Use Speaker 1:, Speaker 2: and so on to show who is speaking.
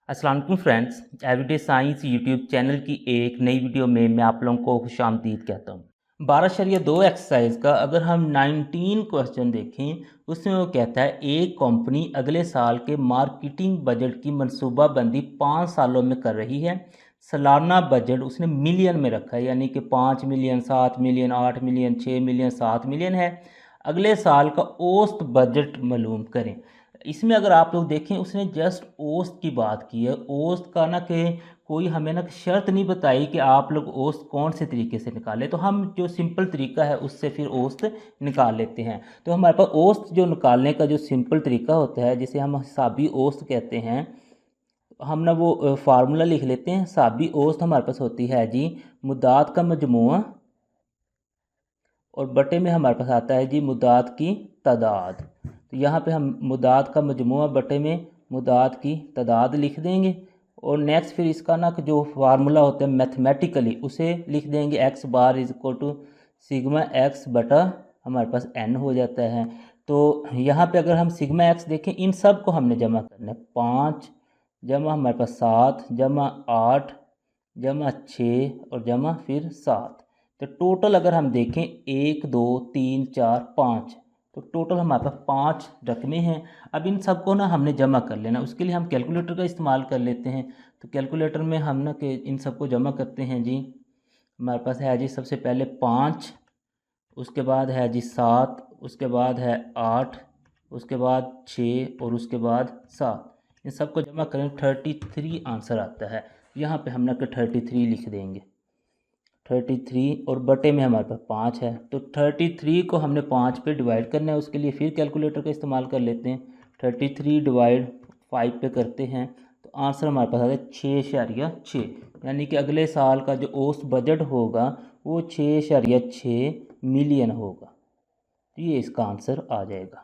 Speaker 1: अस्सलाम वालेकुम friends, everyday science YouTube channel की एक नई वीडियो में मैं आप लोगों को खुशामदीद कहता हूँ। 12.2 एक्सरसाइज का अगर हम 19 क्वेश्चन देखें, उसमें वो कहता है एक कंपनी अगले साल के मार्केटिंग बजट की मनसूबाबंदी 5 सालों में कर रही है। सालाना बजट उसने मिलियन में रखा है, यानी कि 5 million, 7 million, 8 million, 6 million, 7 million है। अगले साल का औसत बजट मालूम करें। इसमें अगर आप लोग देखें, उसने जस्ट औसत की बात की है। औसत का ना कि कोई हमें ना शर्त नहीं बताई कि आप लोग औसत कौन से तरीके से निकालें, तो हम जो सिंपल तरीका है उससे फिर औसत निकाल लेते हैं। तो हमारे पास औसत जो निकालने का जो सिंपल तरीका होता है, जिसे हम हिसाबी औसत कहते हैं, हम ना वो फार्मूला लिख लेते हैं। हिसाबी औसत हमारे पास होती है जी मुद्दात का मजमुआ, और बटे में हमारे पास आता है जी मुद्दात की तादाद। तो यहाँ पे हम मुद्दात का मजमुआ बटे में मुद्दात की तादाद लिख देंगे। और नेक्स्ट फिर इसका ना जो फार्मूला होता है मैथमेटिकली, उसे लिख देंगे x bar is equal to sigma x बटा हमारे पास एन हो जाता है। तो यहाँ पे अगर हम सिग्मा एक्स देखें, इन सब को हमने जमा करना है। 5 जमा हमारे पास 7 जमा 8 जमा 6 और जमा फिर 7। तो टोटल अगर हम देखें 1 2 3 4 5, तो टोटल हमारे पास 5 रकमें हैं। अब इन सबको ना हमने जमा कर लेना, उसके लिए हम कैलकुलेटर का इस्तेमाल कर लेते हैं। तो कैलकुलेटर में हम ना कि इन सबको जमा करते हैं जी। हमारे पास है जी सबसे पहले 5, उसके बाद है जी 7, उसके बाद है 8, उसके बाद 6 और उसके बाद 7। इन सबको जमा करें 33 आंसर आता है। यहाँ पे हम ना कि 33 लिख देंगे। 33 और बटे में हमारे पास 5 है, तो 33 को हमने 5 पे डिवाइड करना है। उसके लिए फिर कैलकुलेटर का इस्तेमाल कर लेते हैं। 33 डिवाइड 5 पे करते हैं, तो आंसर हमारे पास आता है 6.6, यानी कि अगले साल का जो औसत बजट होगा वो 6.6 मिलियन होगा। तो ये इसका आंसर आ जाएगा।